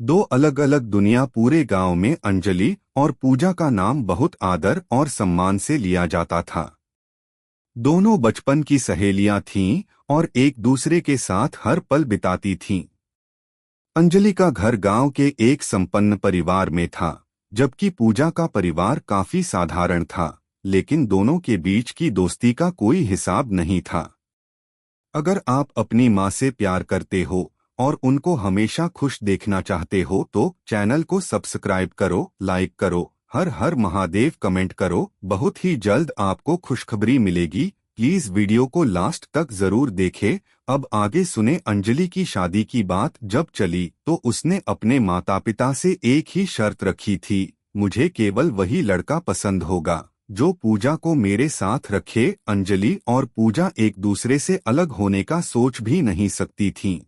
दो अलग अलग दुनिया। पूरे गांव में अंजलि और पूजा का नाम बहुत आदर और सम्मान से लिया जाता था। दोनों बचपन की सहेलियां थीं और एक दूसरे के साथ हर पल बिताती थीं। अंजलि का घर गांव के एक संपन्न परिवार में था, जबकि पूजा का परिवार काफी साधारण था, लेकिन दोनों के बीच की दोस्ती का कोई हिसाब नहीं था। अगर आप अपनी माँ से प्यार करते हो और उनको हमेशा खुश देखना चाहते हो तो चैनल को सब्सक्राइब करो, लाइक करो, हर हर महादेव कमेंट करो। बहुत ही जल्द आपको खुशखबरी मिलेगी। प्लीज वीडियो को लास्ट तक जरूर देखें। अब आगे सुने। अंजलि की शादी की बात जब चली तो उसने अपने माता पिता से एक ही शर्त रखी थी, मुझे केवल वही लड़का पसंद होगा जो पूजा को मेरे साथ रखे। अंजलि और पूजा एक दूसरे से अलग होने का सोच भी नहीं सकती थीं।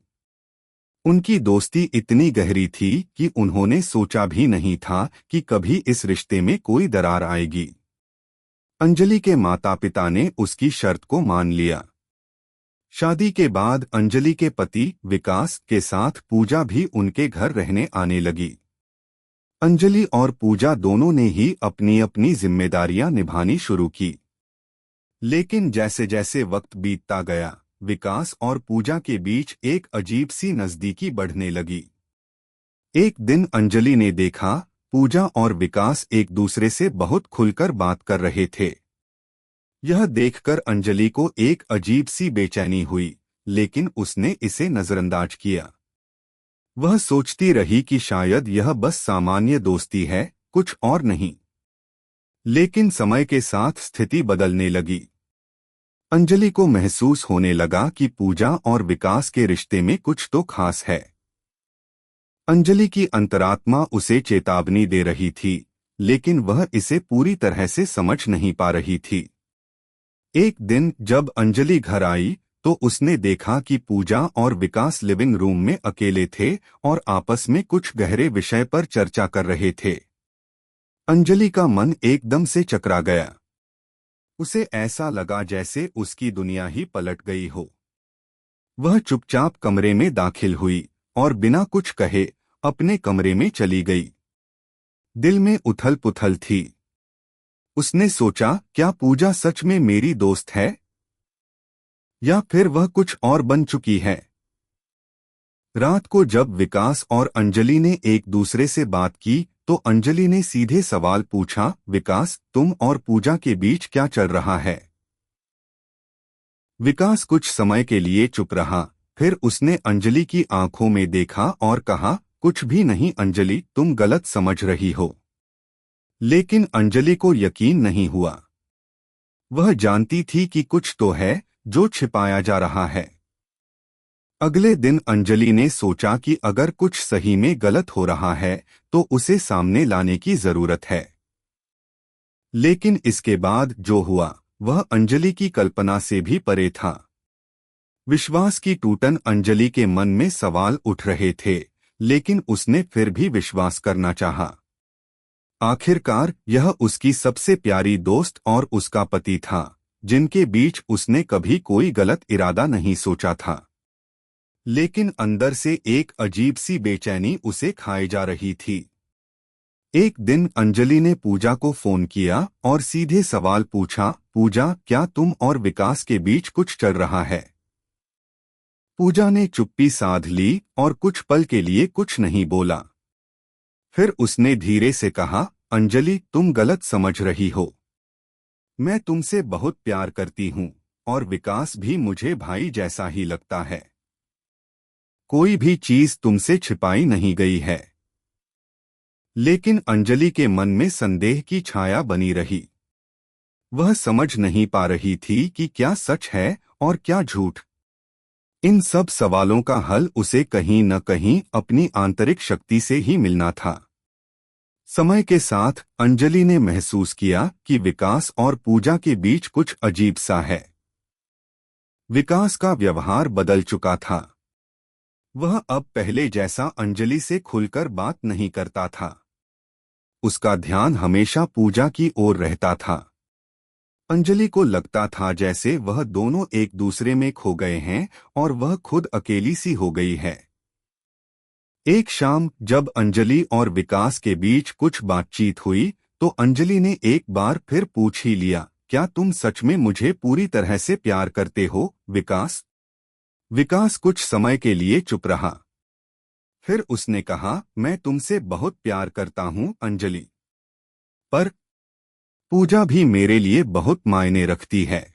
उनकी दोस्ती इतनी गहरी थी कि उन्होंने सोचा भी नहीं था कि कभी इस रिश्ते में कोई दरार आएगी। अंजलि के माता पिता ने उसकी शर्त को मान लिया। शादी के बाद अंजलि के पति विकास के साथ पूजा भी उनके घर रहने आने लगी। अंजलि और पूजा दोनों ने ही अपनी अपनी जिम्मेदारियां निभानी शुरू की। लेकिन जैसे जैसे वक्त बीतता गया, विकास और पूजा के बीच एक अजीब सी नजदीकी बढ़ने लगी। एक दिन अंजलि ने देखा पूजा और विकास एक दूसरे से बहुत खुलकर बात कर रहे थे। यह देखकर अंजलि को एक अजीब सी बेचैनी हुई, लेकिन उसने इसे नजरअंदाज किया। वह सोचती रही कि शायद यह बस सामान्य दोस्ती है, कुछ और नहीं। लेकिन समय के साथ स्थिति बदलने लगी। अंजलि को महसूस होने लगा कि पूजा और विकास के रिश्ते में कुछ तो खास है। अंजलि की अंतरात्मा उसे चेतावनी दे रही थी, लेकिन वह इसे पूरी तरह से समझ नहीं पा रही थी। एक दिन जब अंजलि घर आई तो उसने देखा कि पूजा और विकास लिविंग रूम में अकेले थे और आपस में कुछ गहरे विषय पर चर्चा कर रहे थे। अंजलि का मन एकदम से चकरा गया। उसे ऐसा लगा जैसे उसकी दुनिया ही पलट गई हो। वह चुपचाप कमरे में दाखिल हुई और बिना कुछ कहे अपने कमरे में चली गई। दिल में उथल पुथल थी। उसने सोचा, क्या पूजा सच में मेरी दोस्त है या फिर वह कुछ और बन चुकी है। रात को जब विकास और अंजलि ने एक दूसरे से बात की तो अंजलि ने सीधे सवाल पूछा, विकास, तुम और पूजा के बीच क्या चल रहा है? विकास कुछ समय के लिए चुप रहा, फिर उसने अंजलि की आंखों में देखा और कहा, कुछ भी नहीं अंजलि, तुम गलत समझ रही हो। लेकिन अंजलि को यकीन नहीं हुआ। वह जानती थी कि कुछ तो है जो छिपाया जा रहा है। अगले दिन अंजलि ने सोचा कि अगर कुछ सही में गलत हो रहा है तो उसे सामने लाने की जरूरत है। लेकिन इसके बाद जो हुआ वह अंजलि की कल्पना से भी परे था। विश्वास की टूटन। अंजलि के मन में सवाल उठ रहे थे, लेकिन उसने फिर भी विश्वास करना चाहा। आखिरकार यह उसकी सबसे प्यारी दोस्त और उसका पति था, जिनके बीच उसने कभी कोई गलत इरादा नहीं सोचा था। लेकिन अंदर से एक अजीब सी बेचैनी उसे खाए जा रही थी। एक दिन अंजलि ने पूजा को फोन किया और सीधे सवाल पूछा, पूजा, क्या तुम और विकास के बीच कुछ चल रहा है? पूजा ने चुप्पी साध ली और कुछ पल के लिए कुछ नहीं बोला। फिर उसने धीरे से कहा, अंजलि, तुम गलत समझ रही हो। मैं तुमसे बहुत प्यार करती हूँ और विकास भी मुझे भाई जैसा ही लगता है। कोई भी चीज तुमसे छिपाई नहीं गई है। लेकिन अंजलि के मन में संदेह की छाया बनी रही। वह समझ नहीं पा रही थी कि क्या सच है और क्या झूठ। इन सब सवालों का हल उसे कहीं न कहीं अपनी आंतरिक शक्ति से ही मिलना था। समय के साथ अंजलि ने महसूस किया कि विकास और पूजा के बीच कुछ अजीब सा है। विकास का व्यवहार बदल चुका था। वह अब पहले जैसा अंजलि से खुलकर बात नहीं करता था। उसका ध्यान हमेशा पूजा की ओर रहता था। अंजलि को लगता था जैसे वह दोनों एक दूसरे में खो गए हैं और वह खुद अकेली सी हो गई है। एक शाम जब अंजलि और विकास के बीच कुछ बातचीत हुई तो अंजलि ने एक बार फिर पूछ ही लिया, क्या तुम सच में मुझे पूरी तरह से प्यार करते हो विकास? विकास कुछ समय के लिए चुप रहा। फिर उसने कहा, मैं तुमसे बहुत प्यार करता हूं अंजलि, पर पूजा भी मेरे लिए बहुत मायने रखती है।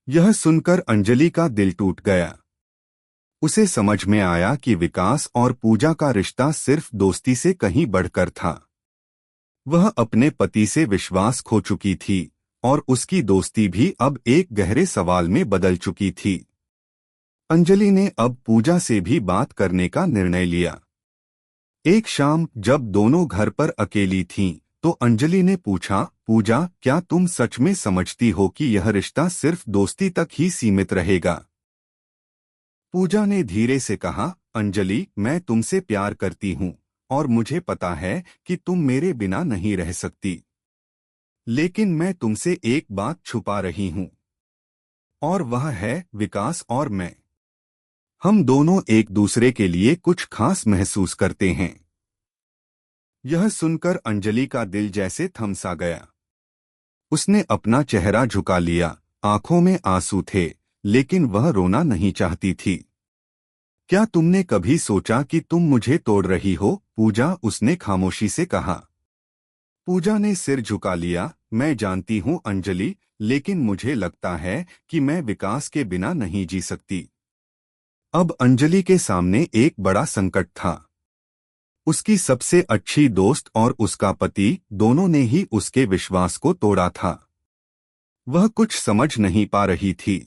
यह सुनकर अंजलि का दिल टूट गया। उसे समझ में आया कि विकास और पूजा का रिश्ता सिर्फ दोस्ती से कहीं बढ़कर था। वह अपने पति से विश्वास खो चुकी थी और उसकी दोस्ती भी अब एक गहरे सवाल में बदल चुकी थी। अंजलि ने अब पूजा से भी बात करने का निर्णय लिया। एक शाम जब दोनों घर पर अकेली थीं, तो अंजलि ने पूछा, पूजा, क्या तुम सच में समझती हो कि यह रिश्ता सिर्फ दोस्ती तक ही सीमित रहेगा? पूजा ने धीरे से कहा, अंजलि, मैं तुमसे प्यार करती हूँ और मुझे पता है कि तुम मेरे बिना नहीं रह सकती। लेकिन मैं तुमसे एक बात छुपा रही हूँ, और वह है विकास और मैं। हम दोनों एक दूसरे के लिए कुछ खास महसूस करते हैं। यह सुनकर अंजलि का दिल जैसे थम सा गया। उसने अपना चेहरा झुका लिया, आंखों में आंसू थे, लेकिन वह रोना नहीं चाहती थी। क्या तुमने कभी सोचा कि तुम मुझे तोड़ रही हो पूजा? उसने खामोशी से कहा। पूजा ने सिर झुका लिया, मैं जानती हूँ अंजलि, लेकिन मुझे लगता है कि मैं विकास के बिना नहीं जी सकती। अब अंजलि के सामने एक बड़ा संकट था। उसकी सबसे अच्छी दोस्त और उसका पति दोनों ने ही उसके विश्वास को तोड़ा था। वह कुछ समझ नहीं पा रही थी।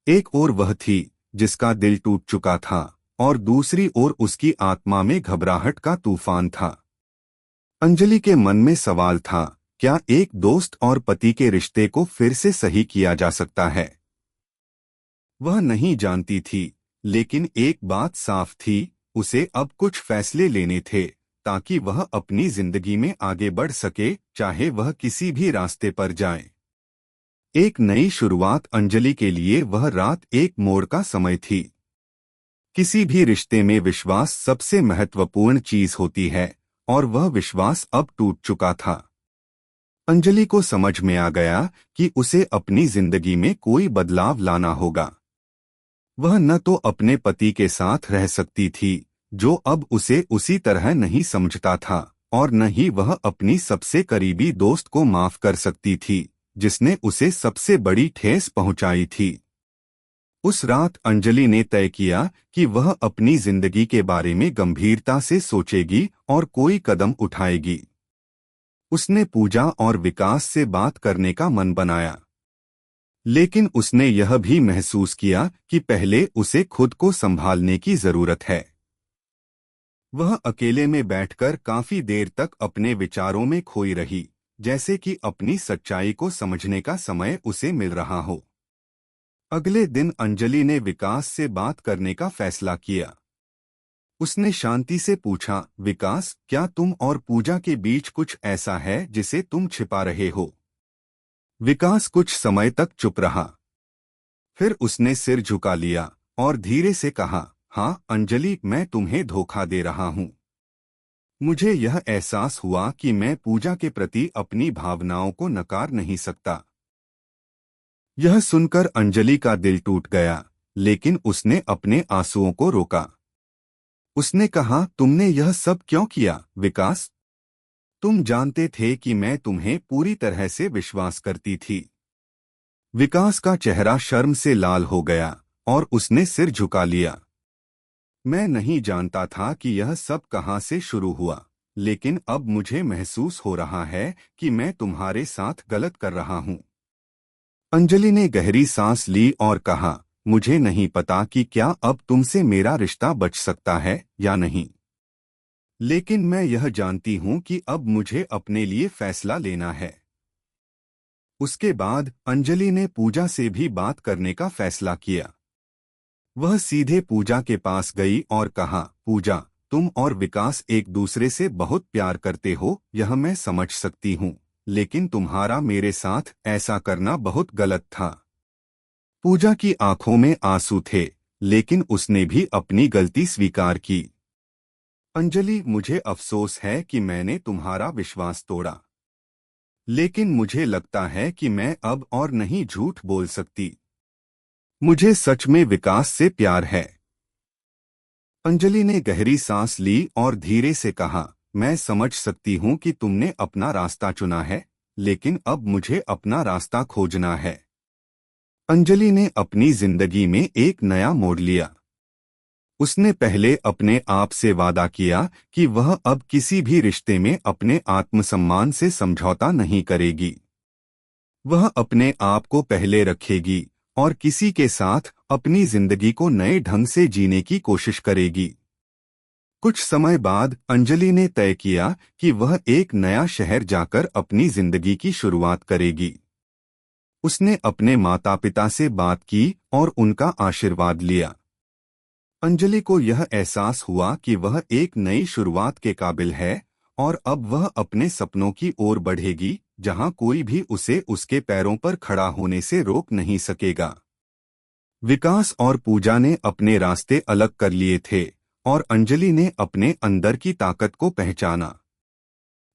एक ओर वह थी जिसका दिल टूट चुका था और दूसरी ओर उसकी आत्मा में घबराहट का तूफान था। अंजलि के मन में सवाल था, क्या एक दोस्त और पति के रिश्ते को फिर से सही किया जा सकता है? वह नहीं जानती थी, लेकिन एक बात साफ थी, उसे अब कुछ फैसले लेने थे ताकि वह अपनी जिंदगी में आगे बढ़ सके, चाहे वह किसी भी रास्ते पर जाए। एक नई शुरुआत अंजलि के लिए वह रात एक मोड़ का समय थी। किसी भी रिश्ते में विश्वास सबसे महत्वपूर्ण चीज होती है, और वह विश्वास अब टूट चुका था। अंजलि को समझ में आ गया कि उसे अपनी जिंदगी में कोई बदलाव लाना होगा। वह न तो अपने पति के साथ रह सकती थी, जो अब उसे उसी तरह नहीं समझता था, और न ही वह अपनी सबसे करीबी दोस्त को माफ कर सकती थी, जिसने उसे सबसे बड़ी ठेस पहुंचाई थी। उस रात अंजलि ने तय किया कि वह अपनी जिंदगी के बारे में गंभीरता से सोचेगी और कोई कदम उठाएगी। उसने पूजा और विकास से बात करने का मन बनाया, लेकिन उसने यह भी महसूस किया कि पहले उसे खुद को संभालने की जरूरत है। वह अकेले में बैठकर काफी देर तक अपने विचारों में खोई रही, जैसे कि अपनी सच्चाई को समझने का समय उसे मिल रहा हो। अगले दिन अंजलि ने विकास से बात करने का फैसला किया। उसने शांति से पूछा, विकास, क्या तुम और पूजा के बीच कुछ ऐसा है जिसे तुम छिपा रहे हो? विकास कुछ समय तक चुप रहा। फिर उसने सिर झुका लिया और धीरे से कहा, हाँ अंजलि, मैं तुम्हें धोखा दे रहा हूँ। मुझे यह एहसास हुआ कि मैं पूजा के प्रति अपनी भावनाओं को नकार नहीं सकता। यह सुनकर अंजलि का दिल टूट गया, लेकिन उसने अपने आंसुओं को रोका। उसने कहा, तुमने यह सब क्यों किया विकास? तुम जानते थे कि मैं तुम्हें पूरी तरह से विश्वास करती थी। विकास का चेहरा शर्म से लाल हो गया और उसने सिर झुका लिया। मैं नहीं जानता था कि यह सब कहां से शुरू हुआ, लेकिन अब मुझे महसूस हो रहा है कि मैं तुम्हारे साथ गलत कर रहा हूं। अंजलि ने गहरी सांस ली और कहा, मुझे नहीं पता कि क्या अब तुमसे मेरा रिश्ता बच सकता है या नहीं, लेकिन मैं यह जानती हूं कि अब मुझे अपने लिए फैसला लेना है। उसके बाद अंजलि ने पूजा से भी बात करने का फैसला किया। वह सीधे पूजा के पास गई और कहा, पूजा, तुम और विकास एक दूसरे से बहुत प्यार करते हो, यह मैं समझ सकती हूँ, लेकिन तुम्हारा मेरे साथ ऐसा करना बहुत गलत था। पूजा की आंखों में आंसू थे, लेकिन उसने भी अपनी गलती स्वीकार की। अंजलि, मुझे अफसोस है कि मैंने तुम्हारा विश्वास तोड़ा, लेकिन मुझे लगता है कि मैं अब और नहीं झूठ बोल सकती। मुझे सच में विकास से प्यार है। अंजलि ने गहरी सांस ली और धीरे से कहा, मैं समझ सकती हूँ कि तुमने अपना रास्ता चुना है, लेकिन अब मुझे अपना रास्ता खोजना है। अंजलि ने अपनी जिंदगी में एक नया मोड़ लिया। उसने पहले अपने आप से वादा किया कि वह अब किसी भी रिश्ते में अपने आत्मसम्मान से समझौता नहीं करेगी। वह अपने आप को पहले रखेगी और किसी के साथ अपनी जिंदगी को नए ढंग से जीने की कोशिश करेगी। कुछ समय बाद अंजलि ने तय किया कि वह एक नया शहर जाकर अपनी जिंदगी की शुरुआत करेगी। उसने अपने माता पिता से बात की और उनका आशीर्वाद लिया। अंजलि को यह एहसास हुआ कि वह एक नई शुरुआत के काबिल है और अब वह अपने सपनों की ओर बढ़ेगी, जहां कोई भी उसे उसके पैरों पर खड़ा होने से रोक नहीं सकेगा। विकास और पूजा ने अपने रास्ते अलग कर लिए थे और अंजलि ने अपने अंदर की ताकत को पहचाना।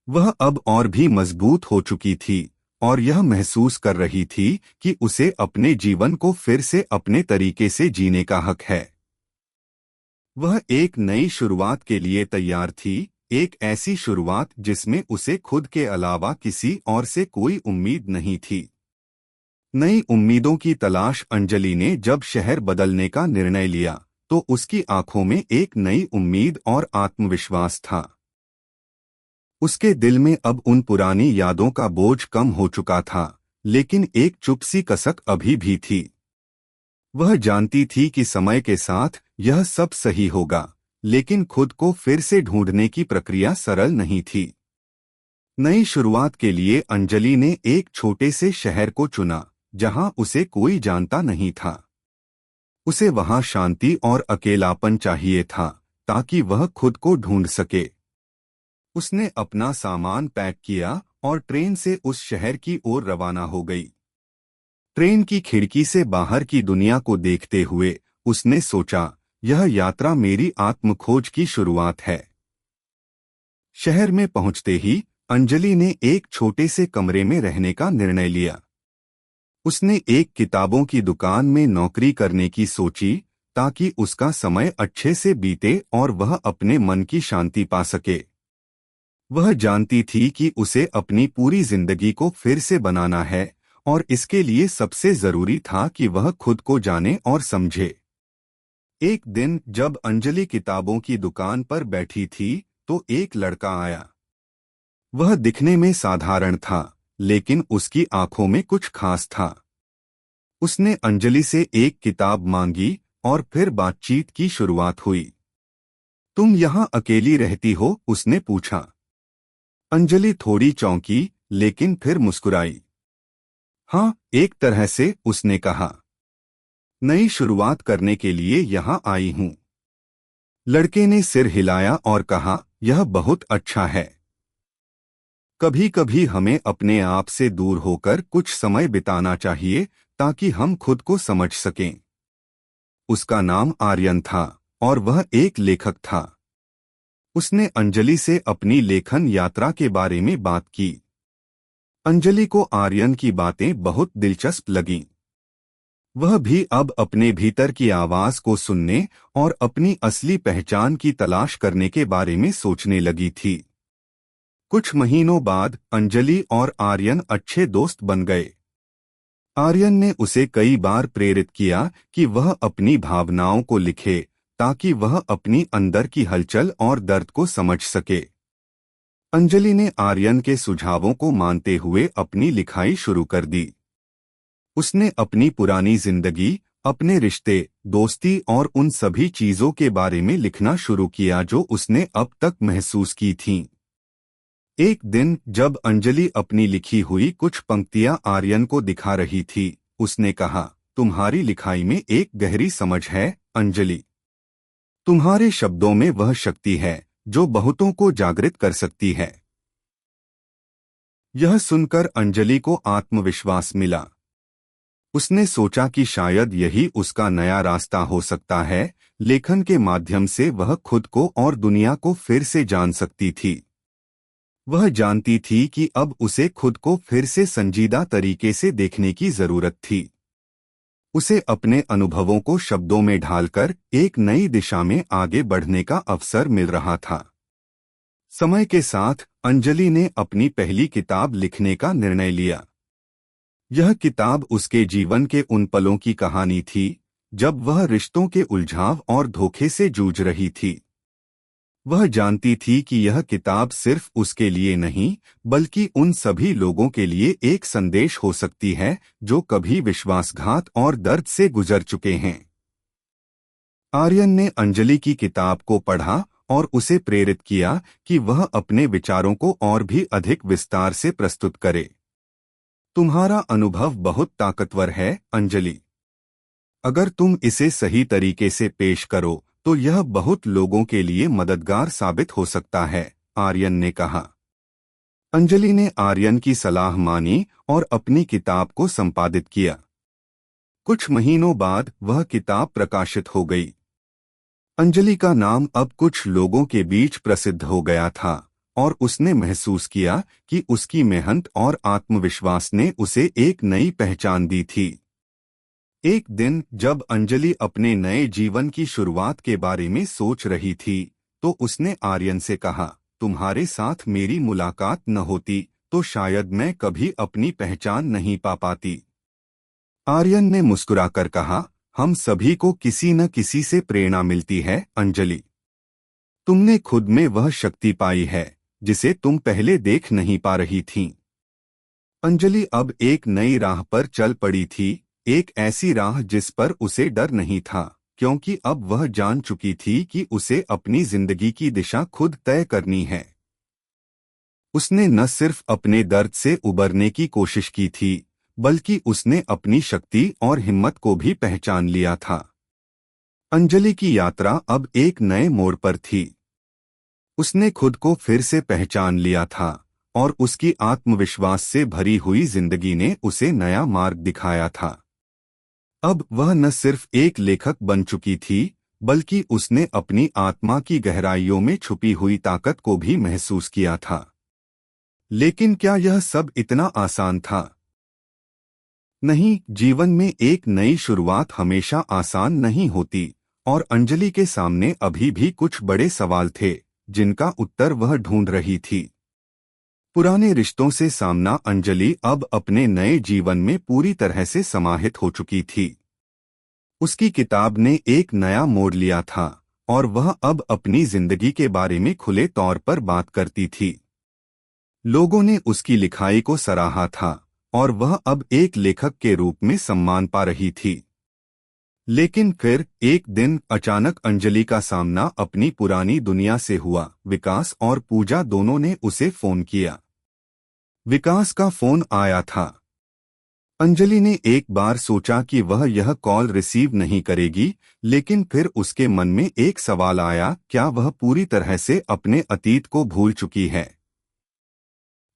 वह अब और भी मजबूत हो चुकी थी और यह महसूस कर रही थी कि उसे अपने जीवन को फिर से अपने तरीके से जीने का हक है। वह एक नई शुरुआत के लिए तैयार थी, एक ऐसी शुरुआत जिसमें उसे खुद के अलावा किसी और से कोई उम्मीद नहीं थी। नई उम्मीदों की तलाश अंजलि ने जब शहर बदलने का निर्णय लिया, तो उसकी आंखों में एक नई उम्मीद और आत्मविश्वास था। उसके दिल में अब उन पुरानी यादों का बोझ कम हो चुका था, लेकिन एक चुप सी कसक अभी भी थी। वह जानती थी कि समय के साथ यह सब सही होगा, लेकिन खुद को फिर से ढूंढने की प्रक्रिया सरल नहीं थी। नई शुरुआत के लिए अंजलि ने एक छोटे से शहर को चुना, जहां उसे कोई जानता नहीं था। उसे वहां शांति और अकेलापन चाहिए था, ताकि वह खुद को ढूंढ सके। उसने अपना सामान पैक किया और ट्रेन से उस शहर की ओर रवाना हो गई। ट्रेन की खिड़की से बाहर की दुनिया को देखते हुए उसने सोचा, यह यात्रा मेरी आत्मखोज की शुरुआत है। शहर में पहुंचते ही अंजलि ने एक छोटे से कमरे में रहने का निर्णय लिया। उसने एक किताबों की दुकान में नौकरी करने की सोची, ताकि उसका समय अच्छे से बीते और वह अपने मन की शांति पा सके। वह जानती थी कि उसे अपनी पूरी जिंदगी को फिर से बनाना है और इसके लिए सबसे जरूरी था कि वह खुद को जाने और समझे। एक दिन जब अंजलि किताबों की दुकान पर बैठी थी, तो एक लड़का आया। वह दिखने में साधारण था, लेकिन उसकी आंखों में कुछ खास था। उसने अंजलि से एक किताब मांगी और फिर बातचीत की शुरुआत हुई। तुम यहाँ अकेली रहती हो? उसने पूछा। अंजलि थोड़ी चौंकी, लेकिन फिर मुस्कुराई। हाँ, एक तरह से, उसने कहा। नई शुरुआत करने के लिए यहाँ आई हूँ। लड़के ने सिर हिलाया और कहा, यह बहुत अच्छा है। कभी कभी हमें अपने आप से दूर होकर कुछ समय बिताना चाहिए, ताकि हम खुद को समझ सकें। उसका नाम आर्यन था और वह एक लेखक था। उसने अंजलि से अपनी लेखन यात्रा के बारे में बात की। अंजलि को आर्यन की बातें बहुत दिलचस्प लगीं। वह भी अब अपने भीतर की आवाज को सुनने और अपनी असली पहचान की तलाश करने के बारे में सोचने लगी थी। कुछ महीनों बाद अंजलि और आर्यन अच्छे दोस्त बन गए। आर्यन ने उसे कई बार प्रेरित किया कि वह अपनी भावनाओं को लिखे, ताकि वह अपनी अंदर की हलचल और दर्द को समझ सके। अंजलि ने आर्यन के सुझावों को मानते हुए अपनी लिखाई शुरू कर दी। उसने अपनी पुरानी जिंदगी, अपने रिश्ते, दोस्ती और उन सभी चीजों के बारे में लिखना शुरू किया जो उसने अब तक महसूस की थीं। एक दिन जब अंजलि अपनी लिखी हुई कुछ पंक्तियां आर्यन को दिखा रही थी, उसने कहा, तुम्हारी लिखाई में एक गहरी समझ है, अंजलि। तुम्हारे शब्दों में वह शक्ति है जो बहुतों को जागृत कर सकती है। यह सुनकर अंजलि को आत्मविश्वास मिला। उसने सोचा कि शायद यही उसका नया रास्ता हो सकता है। लेखन के माध्यम से वह खुद को और दुनिया को फिर से जान सकती थी। वह जानती थी कि अब उसे खुद को फिर से संजीदा तरीके से देखने की जरूरत थी। उसे अपने अनुभवों को शब्दों में ढालकर एक नई दिशा में आगे बढ़ने का अवसर मिल रहा था। समय के साथ अंजलि ने अपनी पहली किताब लिखने का निर्णय लिया। यह किताब उसके जीवन के उन पलों की कहानी थी जब वह रिश्तों के उलझाव और धोखे से जूझ रही थी। वह जानती थी कि यह किताब सिर्फ उसके लिए नहीं, बल्कि उन सभी लोगों के लिए एक संदेश हो सकती है जो कभी विश्वासघात और दर्द से गुजर चुके हैं। आर्यन ने अंजलि की किताब को पढ़ा और उसे प्रेरित किया कि वह अपने विचारों को और भी अधिक विस्तार से प्रस्तुत करे। तुम्हारा अनुभव बहुत ताकतवर है, अंजलि। अगर तुम इसे सही तरीके से पेश करो तो यह बहुत लोगों के लिए मददगार साबित हो सकता है, आर्यन ने कहा। अंजलि ने आर्यन की सलाह मानी और अपनी किताब को संपादित किया। कुछ महीनों बाद वह किताब प्रकाशित हो गई। अंजलि का नाम अब कुछ लोगों के बीच प्रसिद्ध हो गया था और उसने महसूस किया कि उसकी मेहनत और आत्मविश्वास ने उसे एक नई पहचान दी थी। एक दिन जब अंजलि अपने नए जीवन की शुरुआत के बारे में सोच रही थी, तो उसने आर्यन से कहा, तुम्हारे साथ मेरी मुलाकात न होती तो शायद मैं कभी अपनी पहचान नहीं पा पाती। आर्यन ने मुस्कुराकर कहा, हम सभी को किसी न किसी से प्रेरणा मिलती है, अंजलि। तुमने खुद में वह शक्ति पाई है जिसे तुम पहले देख नहीं पा रही थीं। अंजलि अब एक नई राह पर चल पड़ी थी, एक ऐसी राह जिस पर उसे डर नहीं था, क्योंकि अब वह जान चुकी थी कि उसे अपनी जिंदगी की दिशा खुद तय करनी है। उसने न सिर्फ अपने दर्द से उबरने की कोशिश की थी, बल्कि उसने अपनी शक्ति और हिम्मत को भी पहचान लिया था। अंजलि की यात्रा अब एक नए मोड़ पर थी। उसने खुद को फिर से पहचान लिया था और उसकी आत्मविश्वास से भरी हुई जिंदगी ने उसे नया मार्ग दिखाया था। अब वह न सिर्फ एक लेखक बन चुकी थी, बल्कि उसने अपनी आत्मा की गहराइयों में छुपी हुई ताकत को भी महसूस किया था। लेकिन क्या यह सब इतना आसान था? नहीं, जीवन में एक नई शुरुआत हमेशा आसान नहीं होती और अंजलि के सामने अभी भी कुछ बड़े सवाल थे जिनका उत्तर वह ढूंढ रही थी। पुराने रिश्तों से सामना अंजलि अब अपने नए जीवन में पूरी तरह से समाहित हो चुकी थी। उसकी किताब ने एक नया मोड़ लिया था और वह अब अपनी जिंदगी के बारे में खुले तौर पर बात करती थी। लोगों ने उसकी लिखाई को सराहा था और वह अब एक लेखक के रूप में सम्मान पा रही थी। लेकिन फिर एक दिन अचानक अंजलि का सामना अपनी पुरानी दुनिया से हुआ। विकास और पूजा दोनों ने उसे फोन किया। विकास का फोन आया था। अंजलि ने एक बार सोचा कि वह यह कॉल रिसीव नहीं करेगी, लेकिन फिर उसके मन में एक सवाल आया, क्या वह पूरी तरह से अपने अतीत को भूल चुकी है?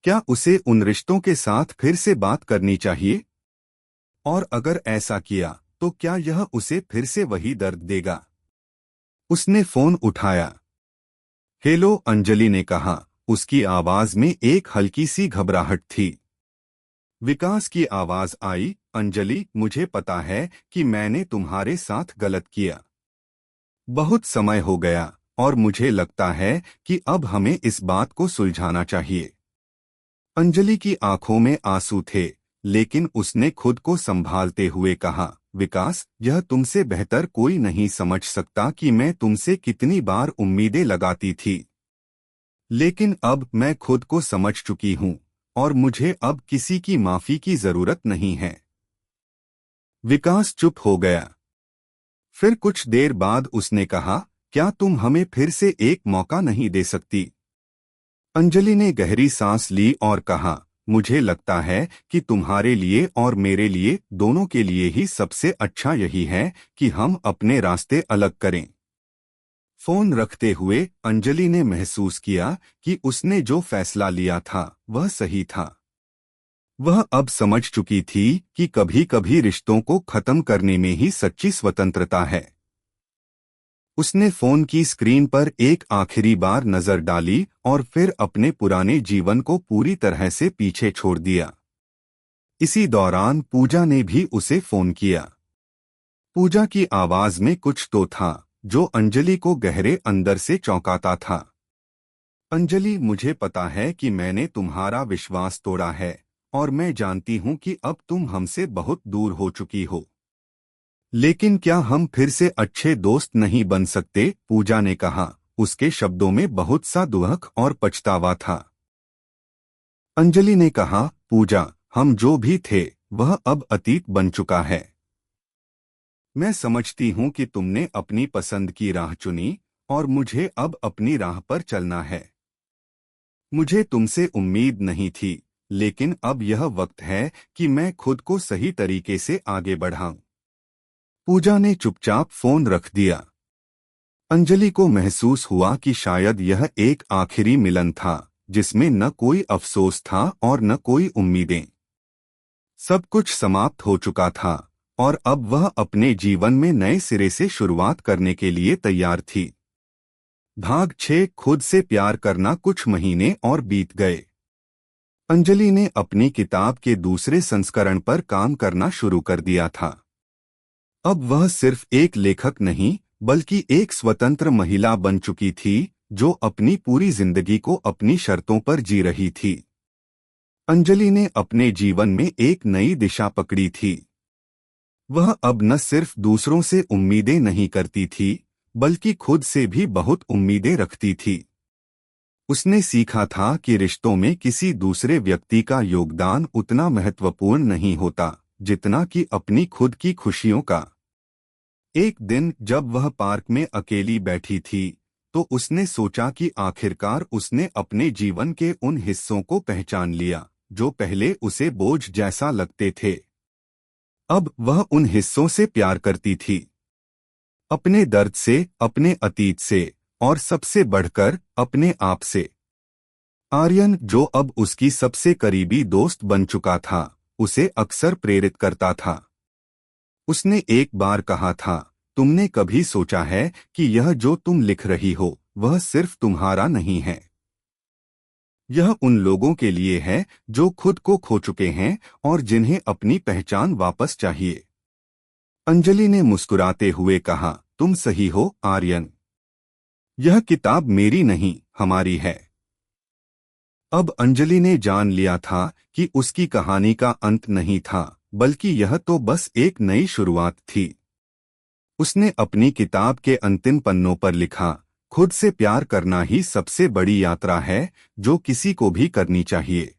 क्या उसे उन रिश्तों के साथ फिर से बात करनी चाहिए? और अगर ऐसा किया तो क्या यह उसे फिर से वही दर्द देगा? उसने फोन उठाया। हेलो, अंजलि ने कहा। उसकी आवाज में एक हल्की सी घबराहट थी। विकास की आवाज आई, अंजलि, मुझे पता है कि मैंने तुम्हारे साथ गलत किया। बहुत समय हो गया और मुझे लगता है कि अब हमें इस बात को सुलझाना चाहिए। अंजलि की आंखों में आंसू थे, लेकिन उसने खुद को संभालते हुए कहा, विकास, यह तुमसे बेहतर कोई नहीं समझ सकता कि मैं तुमसे कितनी बार उम्मीदें लगाती थी। लेकिन अब मैं खुद को समझ चुकी हूँ और मुझे अब किसी की माफी की जरूरत नहीं है। विकास चुप हो गया। फिर कुछ देर बाद उसने कहा, क्या तुम हमें फिर से एक मौका नहीं दे सकती? अंजलि ने गहरी सांस ली और कहा, मुझे लगता है कि तुम्हारे लिए और मेरे लिए, दोनों के लिए ही सबसे अच्छा यही है कि हम अपने रास्ते अलग करें। फोन रखते हुए अंजलि ने महसूस किया कि उसने जो फैसला लिया था वह सही था। वह अब समझ चुकी थी कि कभी कभी रिश्तों को खत्म करने में ही सच्ची स्वतंत्रता है। उसने फोन की स्क्रीन पर एक आखिरी बार नजर डाली और फिर अपने पुराने जीवन को पूरी तरह से पीछे छोड़ दिया। इसी दौरान पूजा ने भी उसे फोन किया। पूजा की आवाज में कुछ तो था जो अंजलि को गहरे अंदर से चौंकाता था। अंजलि, मुझे पता है कि मैंने तुम्हारा विश्वास तोड़ा है और मैं जानती हूं कि अब तुम हमसे बहुत दूर हो चुकी हो, लेकिन क्या हम फिर से अच्छे दोस्त नहीं बन सकते? पूजा ने कहा। उसके शब्दों में बहुत सा दुख और पछतावा था। अंजलि ने कहा, पूजा, हम जो भी थे वह अब अतीत बन चुका है। मैं समझती हूं कि तुमने अपनी पसंद की राह चुनी और मुझे अब अपनी राह पर चलना है। मुझे तुमसे उम्मीद नहीं थी, लेकिन अब यह वक्त है कि मैं खुद को सही तरीके से आगे बढ़ाऊं। पूजा ने चुपचाप फोन रख दिया। अंजलि को महसूस हुआ कि शायद यह एक आखिरी मिलन था जिसमें न कोई अफसोस था और न कोई उम्मीदें। सब कुछ समाप्त हो चुका था और अब वह अपने जीवन में नए सिरे से शुरुआत करने के लिए तैयार थी। भाग 6 खुद से प्यार करना। कुछ महीने और बीत गए। अंजलि ने अपनी किताब के दूसरे संस्करण पर काम करना शुरू कर दिया था। अब वह सिर्फ एक लेखक नहीं बल्कि एक स्वतंत्र महिला बन चुकी थी जो अपनी पूरी जिंदगी को अपनी शर्तों पर जी रही थी। अंजलि ने अपने जीवन में एक नई दिशा पकड़ी थी। वह अब न सिर्फ दूसरों से उम्मीदें नहीं करती थी बल्कि खुद से भी बहुत उम्मीदें रखती थी। उसने सीखा था कि रिश्तों में किसी दूसरे व्यक्ति का योगदान उतना महत्वपूर्ण नहीं होता जितना कि अपनी खुद की खुशियों का। एक दिन जब वह पार्क में अकेली बैठी थी तो उसने सोचा कि आखिरकार उसने अपने जीवन के उन हिस्सों को पहचान लिया जो पहले उसे बोझ जैसा लगते थे। अब वह उन हिस्सों से प्यार करती थी, अपने दर्द से, अपने अतीत से और सबसे बढ़कर अपने आप से। आर्यन, जो अब उसकी सबसे करीबी दोस्त बन चुका था, उसे अक्सर प्रेरित करता था। उसने एक बार कहा था, तुमने कभी सोचा है कि यह जो तुम लिख रही हो वह सिर्फ तुम्हारा नहीं है। यह उन लोगों के लिए है जो खुद को खो चुके हैं और जिन्हें अपनी पहचान वापस चाहिए। अंजलि ने मुस्कुराते हुए कहा, तुम सही हो आर्यन। यह किताब मेरी नहीं, हमारी है। अब अंजलि ने जान लिया था कि उसकी कहानी का अंत नहीं था बल्कि यह तो बस एक नई शुरुआत थी। उसने अपनी किताब के अंतिम पन्नों पर लिखा, खुद से प्यार करना ही सबसे बड़ी यात्रा है जो किसी को भी करनी चाहिए।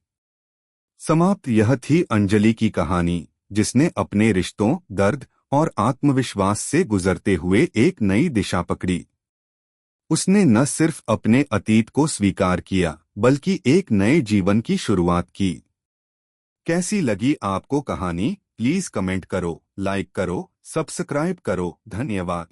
समाप्त। यह थी अंजलि की कहानी जिसने अपने रिश्तों, दर्द और आत्मविश्वास से गुजरते हुए एक नई दिशा पकड़ी। उसने न सिर्फ अपने अतीत को स्वीकार किया बल्कि एक नए जीवन की शुरुआत की। कैसी लगी आपको कहानी? प्लीज कमेंट करो, लाइक करो, सब्सक्राइब करो। धन्यवाद।